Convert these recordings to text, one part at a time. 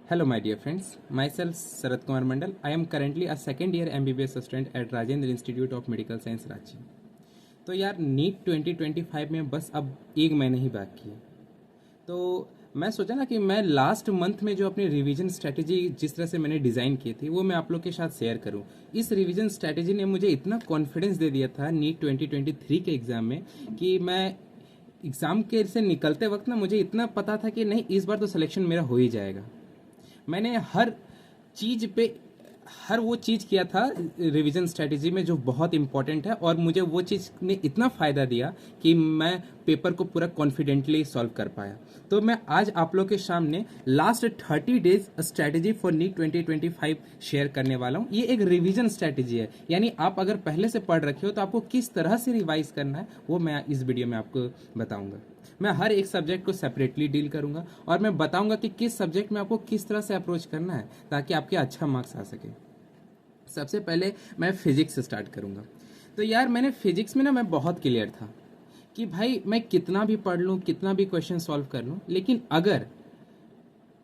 Hello, my dear friends. Myself, Sarath Kumar Mandal. I am currently a second year MBBS student at Rajendra Institute of Medical Science, Ranchi. तो यार NEET 2025 में बस अब एक महीने ही बाकी है। तो मैं सोचा ना कि मैं लास्ट मंथ में जो अपनी रिवीजन स्ट्रैटेजी जिस तरह से मैंने डिज़ाइन की थी वो मैं आप लोग के साथ शेयर करूं। इस रिवीजन स्ट्रैटेजी ने मुझे इतना कॉन्फिडेंस दे दिया था नीट 2023 के एग्ज़ाम में कि मैं एग्ज़ाम के से निकलते वक्त ना मुझे इतना पता था कि नहीं, इस बार तो सिलेक्शन मेरा हो ही जाएगा। मैंने हर वो चीज़ किया था रिवीजन स्ट्रेटजी में जो बहुत इंपॉर्टेंट है, और मुझे वो चीज़ ने इतना फ़ायदा दिया कि मैं पेपर को पूरा कॉन्फिडेंटली सॉल्व कर पाया। तो मैं आज आप लोग के सामने last 30 days strategy for NEET 2025 share करने वाला हूँ। ये एक रिवीजन स्ट्रेटजी है, यानी आप अगर पहले से पढ़ रखे हो तो आपको किस तरह से रिवाइज करना है वो मैं इस वीडियो में आपको बताऊंगा। मैं हर एक सब्जेक्ट को सेपरेटली डील करूंगा और मैं बताऊंगा कि किस सब्जेक्ट में आपको किस तरह से अप्रोच करना है ताकि आपके अच्छा मार्क्स आ सके। सबसे पहले मैं फिजिक्स से स्टार्ट करूंगा। तो यार मैंने फिजिक्स में ना मैं बहुत क्लियर था कि भाई मैं कितना भी पढ़ लूँ, कितना भी क्वेश्चन सॉल्व कर लूँ, लेकिन अगर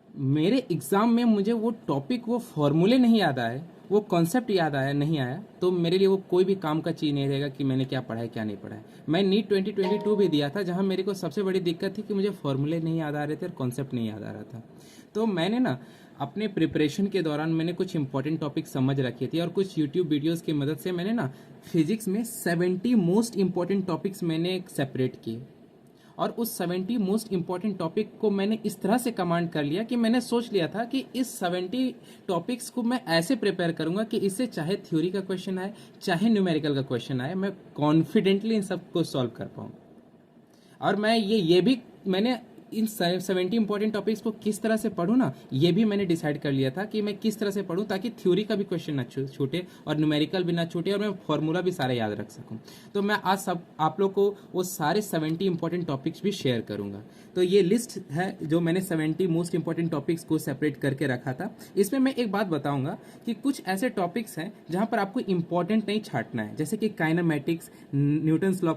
मेरे एग्ज़ाम में मुझे वो टॉपिक, वो फॉर्मूले नहीं याद आए, वो कॉन्सेप्ट याद आया नहीं आया, तो मेरे लिए वो कोई भी काम का चीज़ नहीं रहेगा कि मैंने क्या पढ़ा है क्या नहीं पढ़ा है। मैं नीट 2022 भी दिया था जहाँ मेरे को सबसे बड़ी दिक्कत थी कि मुझे फॉर्मूले नहीं याद आ रहे थे और कॉन्सेप्ट नहीं याद आ रहा था। तो मैंने ना अपने प्रिपरेशन के दौरान मैंने कुछ इंपॉर्टेंट टॉपिक समझ रखे थे और कुछ यूट्यूब वीडियोज़ की मदद से मैंने ना फिजिक्स में 70 मोस्ट इंपॉर्टेंट टॉपिक्स मैंने सेपरेट किए, और उस 70 मोस्ट इंपॉर्टेंट टॉपिक को मैंने इस तरह से कमांड कर लिया कि मैंने सोच लिया था कि इस 70 टॉपिक्स को मैं ऐसे प्रिपेयर करूंगा कि इससे चाहे थ्योरी का क्वेश्चन आए चाहे न्यूमेरिकल का क्वेश्चन आए, मैं कॉन्फिडेंटली इन सब को सॉल्व कर पाऊँ। और मैं ये भी मैंने इन 70 इंपॉर्टेंट टॉपिक्स को किस तरह से पढूं ना, ये भी मैंने डिसाइड कर लिया था कि मैं किस तरह से पढूं ताकि थ्योरी का भी क्वेश्चन ना छूटे और न्यूमेरिकल भी ना छूटे और मैं फॉर्मूला भी सारे याद रख सकूं। तो मैं आज सब आप लोग को वो सारे 70 इंपॉर्टेंट टॉपिक्स भी शेयर करूंगा। तो ये लिस्ट है जो मैंने 70 मोस्ट इंपॉर्टेंट टॉपिक्स को सेपरेट करके रखा था। इसमें मैं एक बात बताऊंगा कि कुछ ऐसे टॉपिक्स हैं जहां पर आपको इंपॉर्टेंट नहीं छांटना है, जैसे कि kinematics, Newton's law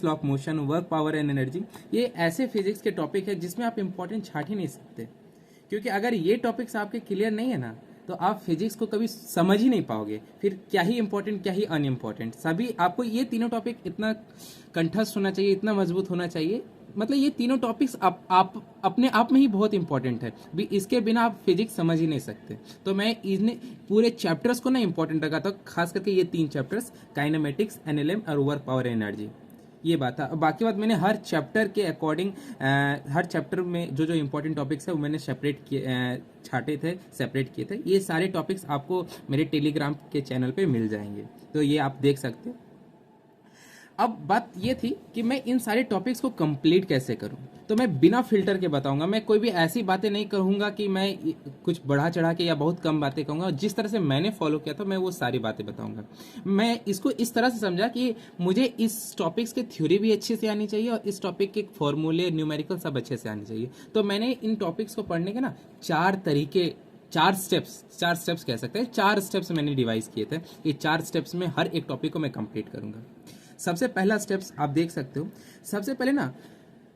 of motion, work, power and energy. ये ऐसे फिजिक्स के टॉपिक है जिसमें आप इंपॉर्टेंट छाट ही नहीं सकते, क्योंकि अगर ये टॉपिक्स आपके क्लियर नहीं है ना तो आप फिजिक्स को कभी समझ ही नहीं पाओगे। फिर क्या ही इंपॉर्टेंट क्या ही अनइम्पॉर्टेंट, सभी आपको ये तीनों टॉपिक इतना कंठस्थ होना चाहिए, इतना मजबूत होना चाहिए। मतलब ये तीनों टॉपिक्स आप अपने आप में ही बहुत इंपॉर्टेंट है, भी इसके बिना आप फिजिक्स समझ ही नहीं सकते। तो मैं इन्हें पूरे चैप्टर्स को ना इंपॉर्टेंट रखा था, खास करके ये 3 चैप्टर्स, काइनेमेटिक्स, एनएलएम और वर्क, पावर, एनर्जी। ये बात था। बाकी बात मैंने हर चैप्टर के अकॉर्डिंग हर चैप्टर में जो जो इंपॉर्टेंट टॉपिक्स है वो मैंने सेपरेट किए, छाटे थे, सेपरेट किए थे। ये सारे टॉपिक्स आपको मेरे टेलीग्राम के चैनल पे मिल जाएंगे, तो ये आप देख सकते हो। अब बात ये थी कि मैं इन सारे टॉपिक्स को कंप्लीट कैसे करूं, तो मैं बिना फिल्टर के बताऊंगा। मैं कोई भी ऐसी बातें नहीं कहूंगा कि मैं कुछ बढ़ा चढ़ा के या बहुत कम बातें कहूंगा। जिस तरह से मैंने फॉलो किया था मैं वो सारी बातें बताऊंगा। मैं इसको इस तरह से समझा कि मुझे इस टॉपिक्स की थ्योरी भी अच्छे से आनी चाहिए और इस टॉपिक के फॉर्मूले, न्यूमेरिकल सब अच्छे से आनी चाहिए। तो मैंने इन टॉपिक्स को पढ़ने के ना 4 स्टेप्स कह सकते हैं, 4 स्टेप्स मैंने डिवाइस किए थे। ये 4 स्टेप्स में हर एक टॉपिक को मैं कंप्लीट करूंगा। सबसे पहला स्टेप्स आप देख सकते हो। सबसे पहले ना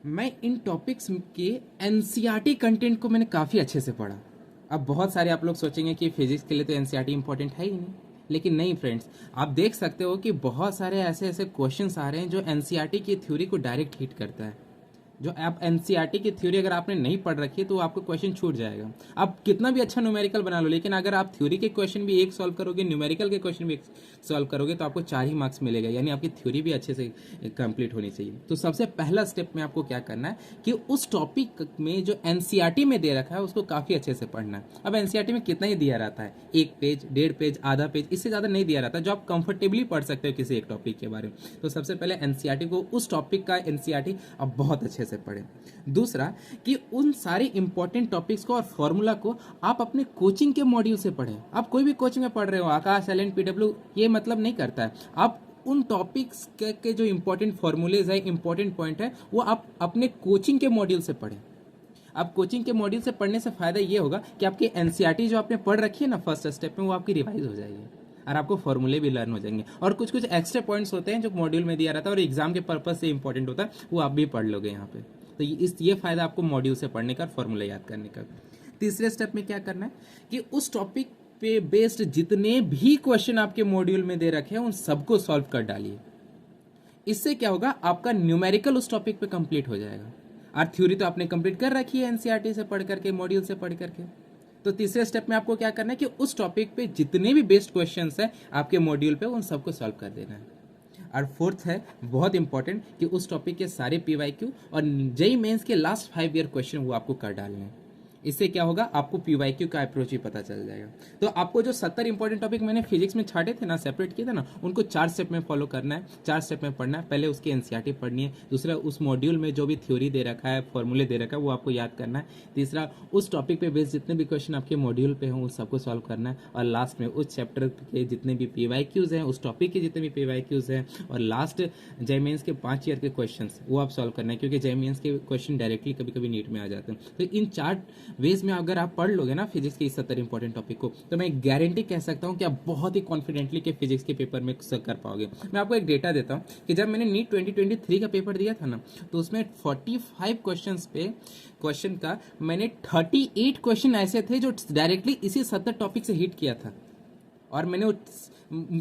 मैं इन टॉपिक्स के एनसीईआरटी कंटेंट को मैंने काफ़ी अच्छे से पढ़ा। अब बहुत सारे आप लोग सोचेंगे कि फिजिक्स के लिए तो एनसीईआरटी इंपॉर्टेंट है ही नहीं, लेकिन नहीं फ्रेंड्स, आप देख सकते हो कि बहुत सारे ऐसे ऐसे क्वेश्चंस आ रहे हैं जो एनसीईआरटी की थ्योरी को डायरेक्ट हिट करता है। जो आप एनसीईआरटी की थ्योरी अगर आपने नहीं पढ़ रखी है तो आपको क्वेश्चन छूट जाएगा। आप कितना भी अच्छा न्यूमेरिकल बना लो, लेकिन अगर आप थ्योरी के क्वेश्चन भी एक सॉल्व करोगे, न्यूमेरिकल के क्वेश्चन भी एक सॉल्व करोगे, तो आपको 4 ही मार्क्स मिलेगा, यानी आपकी थ्योरी भी अच्छे से कंप्लीट होनी चाहिए। तो सबसे पहला स्टेप में आपको क्या करना है कि उस टॉपिक में जो एनसीईआरटी में दे रखा है उसको काफ़ी अच्छे से पढ़ना है। अब एनसीईआरटी में कितना ही दिया रहता है, 1 पेज, 1.5 पेज, आधा पेज, इससे ज़्यादा नहीं दिया रहता, जो आप कंफर्टेबली पढ़ सकते हो किसी एक टॉपिक के बारे में। तो सबसे पहले एनसीईआरटी को, उस टॉपिक का एनसीईआरटी आप बहुत अच्छे से पढ़ें। दूसरा कि उन सारे इंपॉर्टेंट टॉपिक्स को और फॉर्मूला को आप अपने कोचिंग के मॉड्यूल से पढ़ें। आप कोई भी कोचिंग में पढ़ रहे हो, आकाश, एलएन, पीडब्ल्यू, ये मतलब नहीं करता है। आप उन टॉपिक्स के जो इंपॉर्टेंट फॉर्मूलेज है, इंपॉर्टेंट पॉइंट है, वो आप अपने कोचिंग के मॉड्यूल से पढ़ें। आप कोचिंग के मॉड्यूल से पढ़ने से फायदा ये होगा कि आपकी एनसीईआरटी जो आपने पढ़ रखी है ना फर्स्ट स्टेप में, वो आपकी रिवाइज हो जाएगी और आपको फॉर्मूले भी लर्न हो जाएंगे। और कुछ कुछ एक्स्ट्रा पॉइंट्स होते हैं जो मॉड्यूल में दिया रहता है और एग्जाम के पर्पज से इंपॉर्टेंट होता है, वो आप भी पढ़ लोगे यहाँ पे। तो ये फायदा आपको मॉड्यूल से पढ़ने का, फॉर्मूला याद करने का। तीसरे स्टेप में क्या करना है कि उस टॉपिक पे बेस्ड जितने भी क्वेश्चन आपके मॉड्यूल में दे रखे हैं उन सबको सॉल्व कर डालिए। इससे क्या होगा, आपका न्यूमेरिकल उस टॉपिक पे कंप्लीट हो जाएगा। और थ्योरी तो आपने कंप्लीट कर रखी है एनसीईआरटी से पढ़ करके, मॉड्यूल से पढ़ करके। तो तीसरे स्टेप में आपको क्या करना है कि उस टॉपिक पे जितने भी बेस्ड क्वेश्चंस हैं आपके मॉड्यूल पे उन सबको सॉल्व कर देना है। और फोर्थ है बहुत इंपॉर्टेंट कि उस टॉपिक के सारे पीवाईक्यू और जेईई मेंस के लास्ट 5 ईयर क्वेश्चन वो आपको कर डालने हैं। इससे क्या होगा, आपको पीवाईक्यू का अप्रोच ही पता चल जाएगा। तो आपको जो 70 इंपॉर्टेंट टॉपिक मैंने फिजिक्स में छाटे थे ना, सेपरेट किए थे ना, उनको 4 स्टेप में फॉलो करना है, 4 स्टेप में पढ़ना है। पहले उसकी एनसीईआरटी पढ़नी है, दूसरा उस मॉड्यूल में जो भी थ्योरी दे रखा है, फॉर्मूले दे रखा है वो आपको याद करना है, तीसरा उस टॉपिक पे बेस्ड जितने भी क्वेश्चन आपके मॉड्यूल पे हों उस सबको सॉल्व करना है, और लास्ट में उस चैप्टर के जितने भी पीवाईक्यूज हैं, उस टॉपिक के जितने भी पीवाईक्यूज हैं, और लास्ट जेईई मेंस के 5 ईयर के क्वेश्चन वो आप सॉल्व करना है, क्योंकि जेईई मेंस के क्वेश्चन डायरेक्टली कभी कभी नीट में आ जाते हैं। तो इन 4 वेज में अगर आप पढ़ लोगे ना फिजिक्स के इस 70 इंपॉर्टेंट टॉपिक को, तो मैं गारंटी कह सकता हूं कि आप बहुत ही कॉन्फिडेंटली के फिजिक्स के पेपर में कर पाओगे। मैं आपको एक डेटा देता हूं कि जब मैंने नीट 2023 का पेपर दिया था ना, तो उसमें 45 क्वेश्चंस पे क्वेश्चन का मैंने 38 क्वेश्चन ऐसे थे जो डायरेक्टली इसी 70 टॉपिक से हिट किया था। और मैंने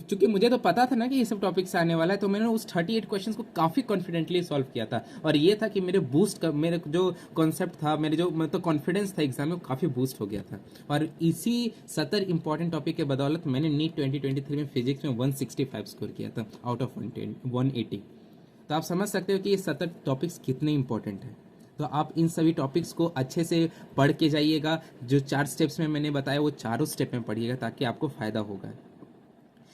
चूंकि मुझे तो पता था ना कि ये सब टॉपिक से आने वाला है, तो मैंने उस 38 क्वेश्चंस को काफ़ी कॉन्फिडेंटली सॉल्व किया था। और ये था कि मेरे मेरे जो कॉन्सेप्ट था, मेरे जो मतलब कॉन्फिडेंस था एग्जाम में, वो काफ़ी बूस्ट हो गया था। और इसी 70 इंपॉर्टेंट टॉपिक के बदौलत मैंने नीट 2023 में फिजिक्स में 165 स्कोर किया था आउट ऑफ 180। तो आप समझ सकते हो कि ये 70 टॉपिक्स कितने इंपॉर्टेंट हैं। तो आप इन सभी टॉपिक्स को अच्छे से पढ़ के जाइएगा। जो 4 स्टेप्स में मैंने बताया वो चारों स्टेप में पढ़िएगा ताकि आपको फायदा होगा।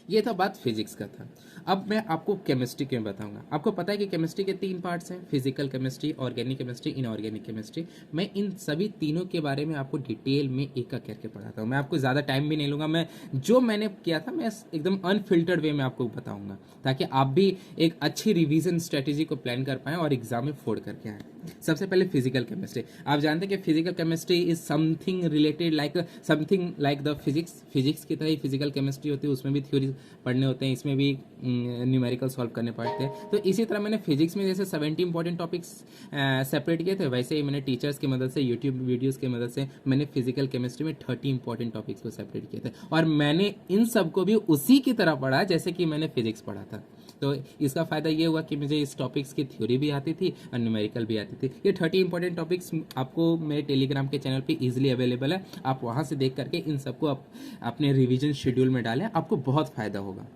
ये था बात फिजिक्स का था। अब मैं आपको केमिस्ट्री के बताऊंगा। आपको पता है कि केमिस्ट्री के 3 पार्ट्स हैं, physical chemistry, organic chemistry, inorganic chemistry. मैं इन सभी तीनों के बारे में आपको डिटेल में एक करके पढ़ाता हूँ। मैं आपको ज़्यादा टाइम भी नहीं लूँगा, मैं जो मैंने किया था मैं एकदम अनफिल्टर्ड वे में आपको बताऊँगा, ताकि आप भी एक अच्छी रिविजन स्ट्रेटेजी को प्लान कर पाएँ और एग्जाम में फोड़ करके आएँ। सबसे पहले फिजिकल केमिस्ट्री। आप जानते हैं कि physical chemistry is something related like the physics की तरह ही फिजिकल केमिस्ट्री होती है, उसमें भी थ्योरी पढ़ने होते हैं, इसमें भी न्यूमेरिकल सॉल्व करने पड़ते हैं। तो इसी तरह मैंने फिजिक्स में जैसे 70 इंपॉर्टेंट टॉपिक्स सेपरेट किए थे, वैसे ही मैंने टीचर्स की मदद से, यूट्यूब वीडियोस की मदद से मैंने फिजिकल केमिस्ट्री में 30 इंपॉर्टेंट टॉपिक्स को सेपरेट किए थे। और मैंने इन सबको भी उसी की तरह पढ़ा जैसे कि मैंने फिजिक्स पढ़ा था। तो इसका फ़ायदा ये हुआ कि मुझे इस टॉपिक्स की थ्योरी भी आती थी और न्यूमेरिकल भी आती थी। ये 30 इंपॉर्टेंट टॉपिक्स आपको मेरे टेलीग्राम के चैनल पे इजीली अवेलेबल है। आप वहाँ से देख करके इन सबको अपने रिवीजन शेड्यूल में डालें, आपको बहुत फ़ायदा होगा।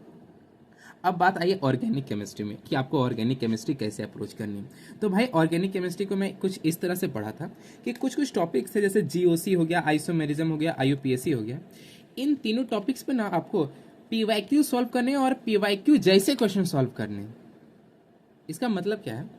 अब बात आई ऑर्गेनिक केमिस्ट्री में कि आपको ऑर्गेनिक केमिस्ट्री कैसे अप्रोच करनी है। तो भाई ऑर्गेनिक केमिस्ट्री को मैं कुछ इस तरह से पढ़ा था कि कुछ टॉपिक्स थे, जैसे जीओसी हो गया, आइसोमेरिज्म हो गया, आईयूपीएसी हो गया। इन तीनों टॉपिक्स पे ना आपको पीवाईक्यू सॉल्व करने और पीवाईक्यू जैसे क्वेश्चन सॉल्व करने। इसका मतलब क्या है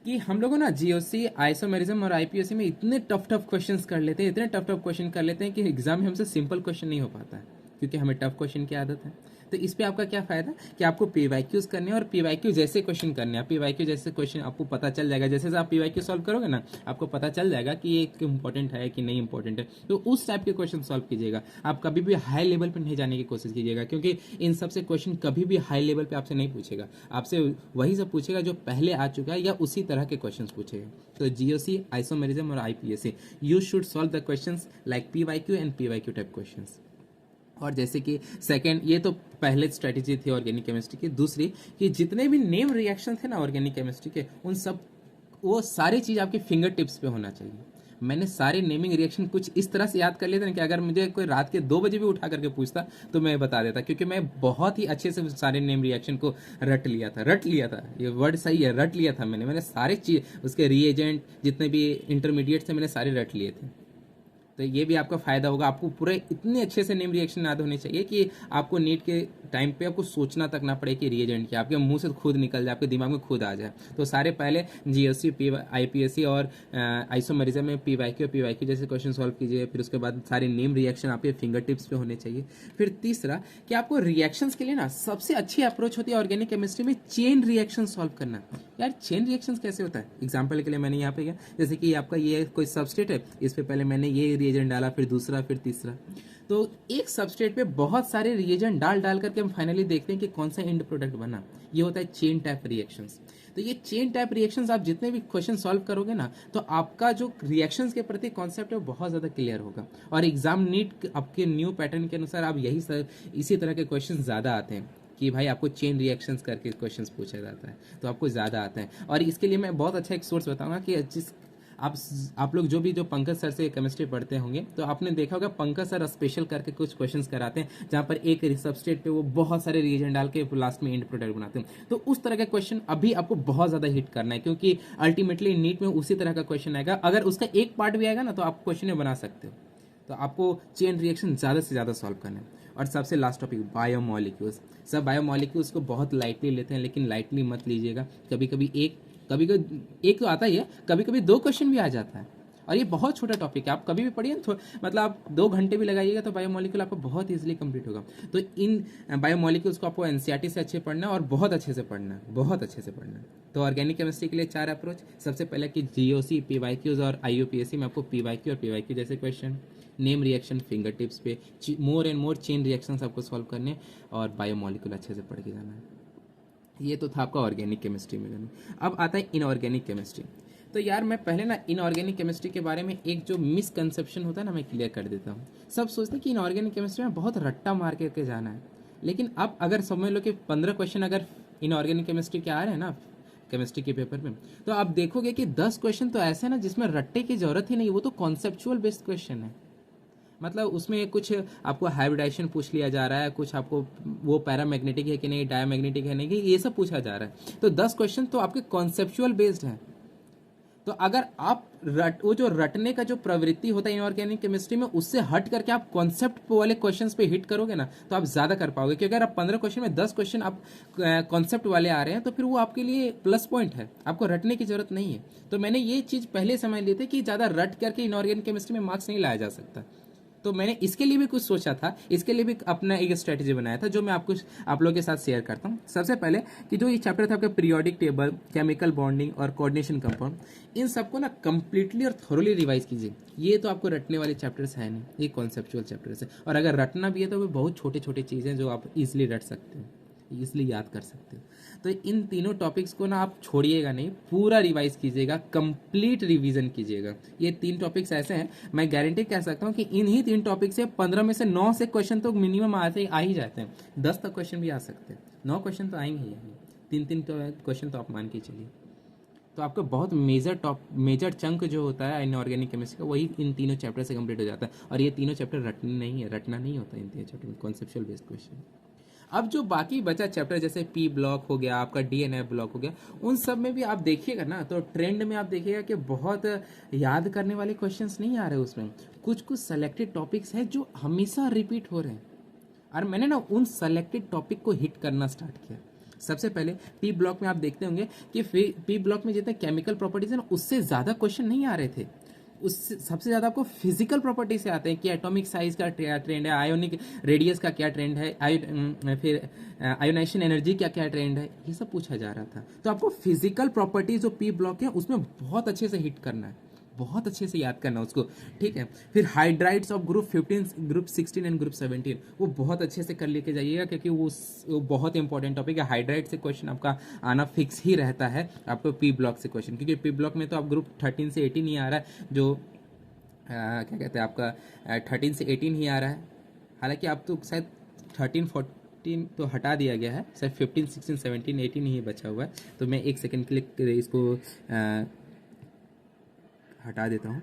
कि हम लोगों ना जीओसी, आइसोमेरिज्म और आईपीएसी में इतने टफ क्वेश्चंस कर लेते हैं, इतने टफ क्वेश्चन कर लेते हैं कि एग्जाम में हमसे सिंपल क्वेश्चन नहीं हो पाता है, क्योंकि हमें टफ क्वेश्चन की आदत है। तो इस पे आपका क्या फायदा कि आपको पीवाईक्यूज करने और पीवाईक्यू जैसे क्वेश्चन करने हैं। पीवाईक्यू जैसे क्वेश्चन आपको पता चल जाएगा, जैसे आप पीवाईक्यू सॉल्व करोगे ना, आपको पता चल जाएगा कि ये इंपॉर्टेंट है कि नहीं इंपॉर्टेंट है। तो उस टाइप के क्वेश्चन सॉल्व कीजिएगा। आप कभी भी हाई लेवल पर नहीं जाने की कोशिश कीजिएगा, क्योंकि इन सबसे क्वेश्चन कभी भी हाई लेवल पर आपसे नहीं पूछेगा, आपसे वही सब पूछेगा जो पहले आ चुका है या उसी तरह के क्वेश्चन पूछेगा। तो जीओसी, आइसोमेरिज्म और IUPAC, you should solve the question like PYQ and PYQ type question. और जैसे कि सेकंड, ये तो पहले स्ट्रेटेजी थी ऑर्गेनिक केमिस्ट्री की। दूसरी कि जितने भी नेम रिएक्शन थे ना ऑर्गेनिक केमिस्ट्री के, उन सब वो सारी चीज़ आपकी फिंगर टिप्स पे होना चाहिए। मैंने सारे नेमिंग रिएक्शन कुछ इस तरह से याद कर लिए थे कि अगर मुझे कोई रात के 2 बजे भी उठा करके पूछता तो मैं बता देता, क्योंकि मैं बहुत ही अच्छे से सारे नेम रिएक्शन को रट लिया था। ये वर्ड सही है, रट लिया था मैंने सारे चीज, उसके रिएजेंट जितने भी इंटरमीडिएट थे मैंने सारे रट लिए थे। तो ये भी आपका फायदा होगा। आपको पूरे इतने अच्छे से नेम रिएक्शन याद होने चाहिए कि आपको नीट के टाइम पे आपको सोचना तक ना पड़े कि रिएजेंट क्या, आपके मुंह से खुद निकल जाए, आपके दिमाग में खुद आ जाए। तो सारे पहले जीएससी, आईपीएससी और आइसोमेरिज्म में पीवाईक्यू जैसे क्वेश्चन सॉल्व कीजिए। फिर उसके बाद सारे नेम रिएक्शन आपके फिंगर टिप्स पे होने चाहिए। फिर तीसरा कि आपको रिएक्शंस के लिए ना सबसे अच्छी अप्रोच होती है ऑर्गेनिक केमिस्ट्री में चेन रिएक्शन सॉल्व करना। यार चेन रिएक्शंस कैसे होता है? एग्जाम्पल के लिए मैंने यहाँ पे किया, जैसे कि आपका ये कोई सबस्टेट है, इस पे पहले मैंने ये रिएजेंट डाला, फिर दूसरा, फिर तीसरा। तो एक सबस्ट्रेट पे बहुत सारे रिएजेंट डाल डाल करके हम फाइनली देखते हैं कि कौन सा एंड प्रोडक्ट बना। ये होता है चेन टाइप रिएक्शंस। तो ये चेन टाइप रिएक्शंस आप जितने भी क्वेश्चन सॉल्व करोगे ना, तो आपका जो रिएक्शंस के प्रति कॉन्सेप्ट है वो बहुत ज़्यादा क्लियर होगा। और एग्जाम नीट आपके न्यू पैटर्न के अनुसार आप इसी तरह के क्वेश्चन ज़्यादा आते हैं कि भाई आपको चेन रिएक्शंस करके क्वेश्चंस पूछा जाता है, तो आपको ज़्यादा आता है। और इसके लिए मैं बहुत अच्छा एक सोर्स बताऊंगा कि जिस आप लोग जो पंकज सर से केमिस्ट्री पढ़ते होंगे, तो आपने देखा होगा पंकज सर स्पेशल करके कुछ क्वेश्चंस कराते हैं जहाँ पर एक सबस्ट्रेट पे वो बहुत सारे रिएजेंट डाल के लास्ट में एंड प्रोडक्ट बनाते हैं। तो उस तरह का क्वेश्चन अभी आपको बहुत ज़्यादा हिट करना है, क्योंकि अल्टीमेटली नीट में उसी तरह का क्वेश्चन आएगा। अगर उसका एक पार्ट भी आएगा ना, तो आप क्वेश्चन बना सकते हो। तो आपको चेन रिएक्शन ज़्यादा से ज़्यादा सॉल्व करना है। और सबसे लास्ट टॉपिक, बायोमॉलिक्यूल्स। सब बायोमॉलिक्यूल्स को बहुत लाइटली लेते हैं, लेकिन लाइटली मत लीजिएगा। कभी कभी एक तो आता ही है, कभी कभी 2 क्वेश्चन भी आ जाता है। और ये बहुत छोटा टॉपिक है, आप कभी भी पढ़िए, मतलब आप 2 घंटे भी लगाइएगा तो बायोमॉलिक्यूल आपको बहुत ईजिली कंप्लीट होगा। तो इन बायोमॉलिक्यूल्स को आपको एनसीईआरटी से अच्छे पढ़ना है और बहुत अच्छे से पढ़ना है, बहुत अच्छे से पढ़ना है। तो ऑर्गेनिक केमिस्ट्री के लिए 4 अप्रोच। सबसे पहले कि जीओसी, पीवाईक्यूज और आईयूपीएससी में आपको पीवाईक्यू और पीवाईक्यू जैसे question, name reaction finger tips पे, more and more chain reactions आपको सॉल्व करने, और बायोमॉलिक्यूल अच्छे से पढ़ के जाना है। ये तो था आपका ऑर्गेनिक केमिस्ट्री में करना। अब आता है इनऑर्गेनिक केमिस्ट्री। तो यार मैं पहले ना इनऑर्गेनिक केमिस्ट्री के बारे में एक जो मिसकंसेप्शन होता है ना, मैं क्लियर कर देता हूँ। सब सोचते हैं कि इनऑर्गेनिक केमिस्ट्री में बहुत रट्टा मार के जाना है, लेकिन अब अगर समझ लो कि 15 क्वेश्चन अगर इनऑर्गेनिक केमिस्ट्री के आ रहे हैं ना केमिस्ट्री के पेपर में, तो आप देखोगे कि 10 क्वेश्चन तो ऐसे ना जिसमें रट्टे की जरूरत ही नहीं, वो तो कॉन्सेप्चुअल बेस्ड क्वेश्चन है। मतलब उसमें कुछ आपको हाइब्रिडाइजेशन पूछ लिया जा रहा है, कुछ आपको वो पैरामैग्नेटिक है कि नहीं, डायमैग्नेटिक है नहीं, कि ये सब पूछा जा रहा है। तो 10 क्वेश्चन तो आपके कॉन्सेप्चुअल बेस्ड हैं। तो अगर आप वो जो रटने का जो प्रवृत्ति होता है इनऑर्गेनिक केमिस्ट्री में, उससे हट करके आप कॉन्सेप्ट वाले क्वेश्चंस पे हिट करोगे ना, तो आप ज़्यादा कर पाओगे। क्योंकि अगर आप 15 क्वेश्चन में 10 क्वेश्चन आप कॉन्सेप्ट वाले आ रहे हैं, तो फिर वो आपके लिए प्लस पॉइंट है, आपको रटने की जरूरत नहीं है। तो मैंने ये चीज़ पहले समझ ली थी कि ज़्यादा रट करके इनऑर्गेनिक केमिस्ट्री में मार्क्स नहीं लाया जा सकता। तो मैंने इसके लिए भी कुछ सोचा था, इसके लिए भी अपना एक स्ट्रेटेजी बनाया था, जो मैं आप लोगों के साथ शेयर करता हूँ। सबसे पहले कि जो ये चैप्टर था आपका पीरियोडिक टेबल, केमिकल बॉन्डिंग और कोऑर्डिनेशन कंपाउंड, इन सबको ना कंप्लीटली और थोरोली रिवाइज कीजिए। ये तो आपको रटने वाले चैप्टर्स है नहीं, ये कॉन्सेप्चुअल चैप्टर्स है। और अगर रटना भी है तो वो बहुत छोटे छोटे चीज़ें जो आप इजिली रट सकते हो, इसलिए याद कर सकते हो। तो इन तीनों टॉपिक्स को ना आप छोड़िएगा नहीं, पूरा रिवाइज कीजिएगा, कंप्लीट रिवीजन कीजिएगा। ये 3 टॉपिक्स ऐसे हैं, मैं गारंटी कह सकता हूँ कि इन्हीं 3 टॉपिक से 15 में से 9 से क्वेश्चन तो मिनिमम आ ही जाते हैं। 10 तक क्वेश्चन भी आ सकते हैं, 9 क्वेश्चन तो आएंगे ही। 3 क्वेश्चन तो आप मान के चलिए। तो आपका बहुत मेजर चंक जो होता है इनऑर्गेनिक केमिस्ट्री का, वही इन तीनों चैप्टर से कंप्लीट हो जाता है। और ये तीनों चैप्टर रटना नहीं होता इन 3 चैप्टर में, कॉन्सेप्चुअल बेस्ड क्वेश्चन। अब जो बाकी बचा चैप्टर, जैसे पी ब्लॉक हो गया, आपका डीएनए ब्लॉक हो गया, उन सब में भी आप देखिएगा ना, तो ट्रेंड में आप देखिएगा कि बहुत याद करने वाले क्वेश्चंस नहीं आ रहे उसमें। कुछ सेलेक्टेड टॉपिक्स हैं जो हमेशा रिपीट हो रहे हैं, और मैंने ना उन सेलेक्टेड टॉपिक को हिट करना स्टार्ट किया। सबसे पहले पी ब्लॉक में आप देखते होंगे कि पी ब्लॉक में जितने केमिकल प्रॉपर्टीज है ना, उससे ज़्यादा क्वेश्चन नहीं आ रहे थे। उससे सबसे ज़्यादा आपको फिजिकल प्रॉपर्टी से आते हैं कि एटॉमिक साइज का क्या ट्रेंड है, आयोनिक रेडियस का क्या ट्रेंड है, फिर आयोनाइजेशन एनर्जी का क्या ट्रेंड है, ये सब पूछा जा रहा था। तो आपको फिजिकल प्रॉपर्टी जो पी ब्लॉक है उसमें बहुत अच्छे से हिट करना है, बहुत अच्छे से याद करना उसको, ठीक है। फिर hydrides of group 15, group 16 and group 17, वो बहुत अच्छे से कर लेके जाइएगा, क्योंकि वो बहुत इंपॉर्टेंट टॉपिक है। हाइड्राइड से क्वेश्चन आपका आना फिक्स ही रहता है आपको पी ब्लॉक से क्वेश्चन, क्योंकि पी ब्लॉक में तो आप ग्रुप 13 से 18 ही आ रहा है, जो क्या कहते हैं आपका 13 से 18 ही आ रहा है। हालांकि आप तो शायद 13 14 तो हटा दिया गया है, शायद 15 16 17 18 ही बचा हुआ है। तो मैं एक सेकेंड के लिए इसको हटा देता हूँ।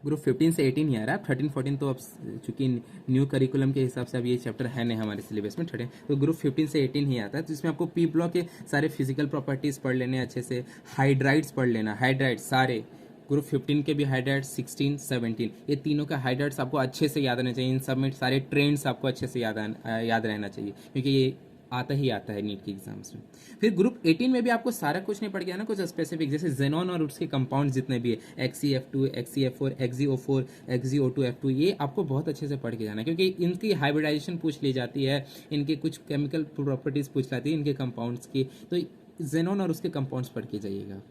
ग्रुप 15 से 18 ही आ रहा है, 13 14 तो अब चूंकि न्यू करिकुलम के हिसाब से अब ये चैप्टर है नहीं हमारे सिलेबस में 13, तो ग्रुप 15 से 18 ही आता है। तो इसमें आपको पी ब्लॉक के सारे फिजिकल प्रॉपर्टीज पढ़ लेने अच्छे से, हाइड्राइड्स पढ़ लेना, हाइड्राइड्स सारे ग्रुप 15 के भी हाइड्राइड्स, 16 17, ये तीनों का हाइड्राइड्स आपको अच्छे से याद रहना चाहिए। इन सब में सारे ट्रेंड्स आपको अच्छे से याद रहना चाहिए, क्योंकि ये आता ही आता है नीट के एग्जाम्स में। फिर ग्रुप 18 में भी आपको सारा कुछ नहीं पड़ गया ना, कुछ स्पेसिफिक, जैसे जेनॉन और उसके कंपाउंड जितने भी है, XeF2, XeF4, XeO4, XeO2F2, ये आपको बहुत अच्छे से पढ़ के जाना है, क्योंकि इनकी हाइब्रिडाइजेशन पूछ ली जाती है, इनके कुछ केमिकल प्रॉपर्टीज पूछ लाती है इनके कंपाउंड्स की, तो जेनॉन और उसके कंपाउंड्स पढ़ के जाइएगा।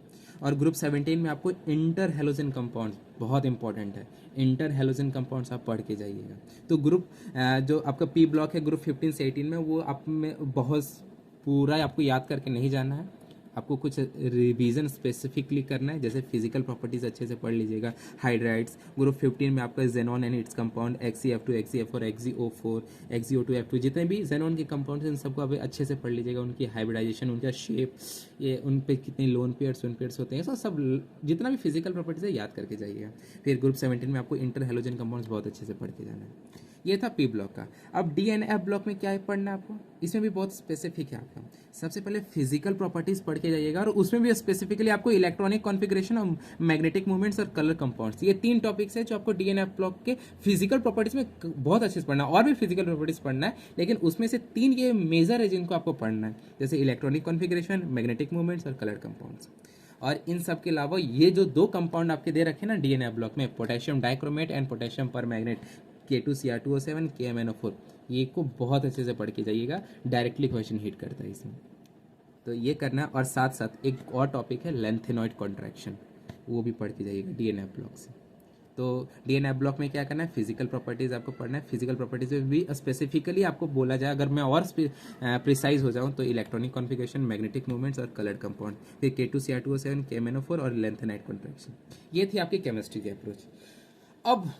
और ग्रुप 17 में आपको इंटर हेलोजन कंपाउंड्स बहुत इंपॉर्टेंट है, इंटर हेलोजन कंपाउंड्स आप पढ़ के जाइएगा। तो ग्रुप जो आपका पी ब्लॉक है ग्रुप 15 से 18 में, वो आप में बहुत पूरा आपको याद करके नहीं जाना है, आपको कुछ रिवीजन स्पेसिफिकली करना है, जैसे फिजिकल प्रॉपर्टीज अच्छे से पढ़ लीजिएगा, हाइड्राइड्स। ग्रुप 15 में आपका xenon and its compound, XeF2, XeF4, XeO4, XeO2F2, जितने भी जेनॉन के कंपाउंड्स हैं इन सबको आप अच्छे से पढ़ लीजिएगा, उनकी हाइब्रिडाइजेशन, उनका शेप, ये उन पे कितने लोन पेयर्स विन पेयर्स होते हैं, सब जितना भी फिजिकल प्रॉपर्टीज है याद करके जाइएगा। फिर ग्रुप 17 में आपको इंटर हेलोजन कंपाउंड्स बहुत अच्छे से पढ़ के जाना है। ये था पी ब्लॉक का। अब डी एंड एफ ब्लॉक में क्या है पढ़ना है आपको, इसमें भी बहुत स्पेसिफिक है आपका। सबसे पहले फिजिकल प्रॉपर्टीज पढ़ के जाइएगा, और उसमें भी स्पेसिफिकली आपको इलेक्ट्रॉनिक कॉन्फ़िगरेशन और मैग्नेटिक मूवमेंट्स और कलर कंपाउंड्स, ये 3 टॉपिक्स है जो आपको डी एंड एफ ब्लॉक के फिजिकल प्रॉपर्टीज में बहुत अच्छे से पढ़ना है। और भी फिजिकल प्रॉपर्टीज पढ़ना है, लेकिन उसमें से 3 ये मेजर है जिनको आपको पढ़ना है, जैसे इलेक्ट्रॉनिक कॉन्फ़िगरेशन, मैग्नेटिक मूवमेंट्स और कलर कंपाउंड्स। और इन सब के अलावा ये जो 2 कंपाउंड आपके दे रखे ना डीएनए ब्लॉक में, potassium dichromate and potassium परमैग्नेट, K2Cr2O7, KMnO4, ये को बहुत अच्छे से पढ़ के जाइएगा, डायरेक्टली क्वेश्चन हिट करता है इसमें, तो ये करना है। और साथ साथ एक और टॉपिक है लेंथेनॉइड कॉन्ट्रैक्शन, वो भी पढ़ के जाइएगा डीएनए ब्लॉक से। तो डीएनए ब्लॉक में क्या करना है, फिजिकल प्रॉपर्टीज आपको पढ़ना है। फिजिकल प्रॉपर्टीज में भी स्पेसिफिकली आपको बोला जाए, अगर मैं और प्रिसाइज हो जाऊँ तो इलेक्ट्रॉनिक कॉन्फ़िगरेशन, मैग्नेटिक मूवमेंट्स और कलर्ड कंपाउंड, फिर K2Cr2O7, KMnO4 और लेंथेनाइड कॉन्ट्रैक्शन। ये थी आपकी केमिस्ट्री की अप्रोच। अब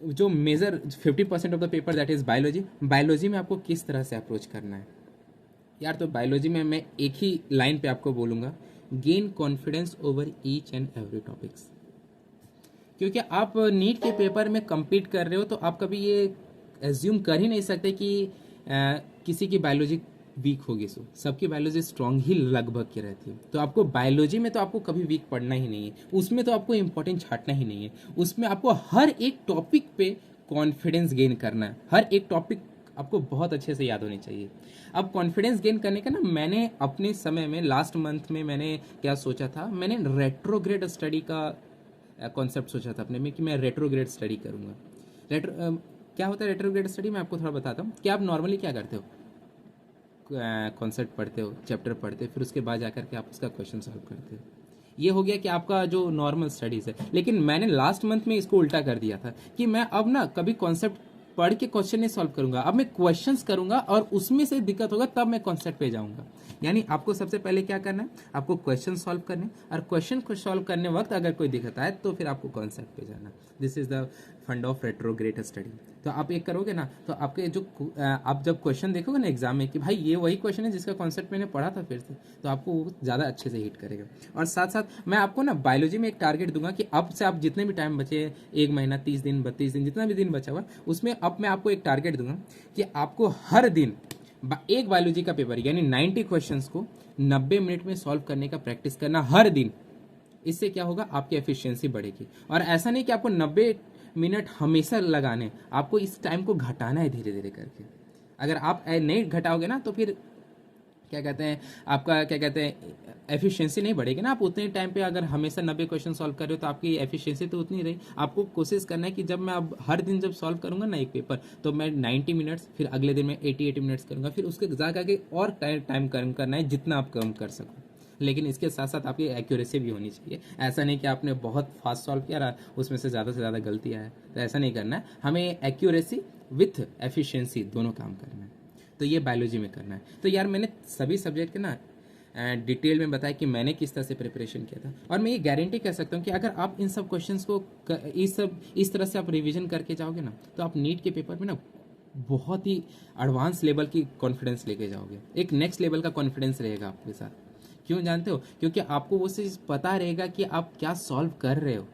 जो major 50% of the paper that is biology, biology में आपको किस तरह से अप्रोच करना है यार। तो बायोलॉजी में मैं एक ही लाइन पे आपको बोलूँगा, gain confidence over each and every topics. क्योंकि आप नीट के पेपर में compete कर रहे हो, तो आप कभी ये एज्यूम कर ही नहीं सकते कि किसी की बायोलॉजी वीक होगी। सो सबकी बायोलॉजी स्ट्रांग ही लगभग की रहती है। तो आपको बायोलॉजी में तो आपको कभी वीक पढ़ना ही नहीं है, उसमें तो आपको इंपॉर्टेंट छाटना ही नहीं है, उसमें आपको हर एक टॉपिक पे कॉन्फिडेंस गेन करना है, हर एक टॉपिक आपको बहुत अच्छे से याद होनी चाहिए। अब कॉन्फिडेंस गेन करने का ना, मैंने अपने समय में लास्ट मंथ में मैंने क्या सोचा था, मैंने रेट्रोग्रेड स्टडी का कॉन्सेप्ट सोचा था अपने में कि मैं रेट्रोग्रेड स्टडी करूँगा। क्या होता है रेट्रोग्रेड स्टडी, मैं आपको थोड़ा बताता हूँ कि आप नॉर्मली क्या करते हो, कॉन्सेप्ट पढ़ते हो, चैप्टर पढ़ते हो, फिर उसके बाद जाकर के आप उसका क्वेश्चन सॉल्व करते हो। ये हो गया कि आपका जो नॉर्मल स्टडीज़ है। लेकिन मैंने लास्ट मंथ में इसको उल्टा कर दिया था कि मैं अब ना कभी कॉन्सेप्ट पढ़ के क्वेश्चन नहीं सॉल्व करूंगा, अब मैं क्वेश्चंस करूंगा और उसमें से दिक्कत होगा तब मैं कॉन्सेप्ट पे जाऊंगा। यानी आपको सबसे पहले क्या करना है, आपको क्वेश्चन सॉल्व करने, और क्वेश्चन को सॉल्व करने वक्त अगर कोई दिक्कत आए तो फिर आपको कॉन्सेप्ट पे जाना। This is the fund of retrograde study. तो आप एक करोगे ना, तो आपके जो आप जब क्वेश्चन देखोगे ना एग्जाम में कि भाई ये वही क्वेश्चन है जिसका कॉन्सेप्ट मैंने पढ़ा था फिर से, तो आपको वो ज़्यादा अच्छे से हिट करेगा। और साथ साथ मैं आपको ना बायोलॉजी में एक टारगेट दूंगा कि अब से आप जितने भी टाइम बचे, 1 महीना, 30 दिन, 32 दिन, जितना भी दिन बचा हुआ, उसमें अब मैं आपको एक टारगेट दूंगा कि आपको हर दिन एक बायोलॉजी का पेपर यानी 90 क्वेश्चंस को 90 मिनट में सॉल्व करने का प्रैक्टिस करना हर दिन। इससे क्या होगा, आपकी एफिशिएंसी बढ़ेगी। और ऐसा नहीं कि आपको 90 मिनट हमेशा लगाने, आपको इस टाइम को घटाना है धीरे धीरे करके। अगर आप नहीं घटाओगे ना तो फिर क्या कहते हैं, आपका क्या कहते हैं एफिशिएंसी नहीं बढ़ेगी ना। आप उतने टाइम पे अगर हमेशा 90 क्वेश्चन सॉल्व कर रहे हो तो आपकी एफिशिएंसी तो उतनी रही। आपको कोशिश करना है कि जब मैं अब हर दिन जब सॉल्व करूंगा ना एक पेपर, तो मैं 90 मिनट्स, फिर अगले दिन में 80 मिनट्स करूंगा, फिर उसके जा के और टाइम कम करना है जितना आप कम कर सको। लेकिन इसके साथ साथ आपकी एक्यूरेसी भी होनी चाहिए। ऐसा नहीं कि आपने बहुत फास्ट सॉल्व किया उसमें से ज़्यादा गलतियाँ है, तो ऐसा नहीं करना है। हमें एक्यूरेसी विथ एफिशिएंसी दोनों काम करना है। तो ये बायोलॉजी में करना है। तो यार मैंने सभी सब्जेक्ट के ना डिटेल में बताया कि मैंने किस तरह से प्रिपरेशन किया था, और मैं ये गारंटी कर सकता हूँ कि अगर आप इन सब क्वेश्चंस को इस तरह से आप रिवीजन करके जाओगे ना, तो आप नीट के पेपर में ना बहुत ही एडवांस लेवल की कॉन्फिडेंस लेके जाओगे। एक नेक्स्ट लेवल का कॉन्फिडेंस रहेगा आपके साथ। क्यों जानते हो? क्योंकि आपको वो चीज़ पता रहेगा कि आप क्या सॉल्व कर रहे हो।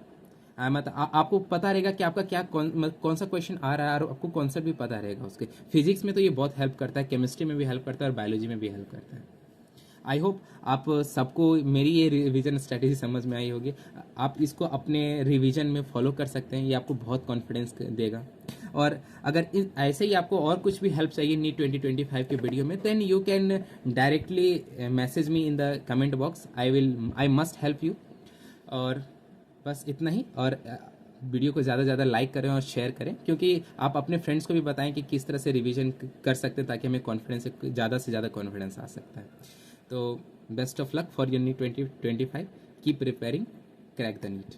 मतलब आपको पता रहेगा कि आपका क्या कौन सा क्वेश्चन आ रहा है, और आपको कॉन्सेप्ट भी पता रहेगा उसके। फिजिक्स में तो ये बहुत हेल्प करता है, केमिस्ट्री में भी हेल्प करता है, और बायोलॉजी में भी हेल्प करता है। आई होप आप सबको मेरी ये रिवीजन स्ट्रैटेजी समझ में आई होगी। आप इसको अपने रिवीजन में फॉलो कर सकते हैं, ये आपको बहुत कॉन्फिडेंस देगा। और अगर ऐसे ही आपको और कुछ भी हेल्प चाहिए नीट 2025 के वीडियो में, then you can directly message me in the comment box, I must help you. और बस इतना ही। और वीडियो को ज़्यादा से ज़्यादा लाइक करें और शेयर करें, क्योंकि आप अपने फ्रेंड्स को भी बताएं कि किस तरह से रिवीजन कर सकते हैं, ताकि हमें कॉन्फिडेंस से ज़्यादा कॉन्फिडेंस आ सकता है। तो best of luck for your NEET 2025, keep preparing, crack the NEET.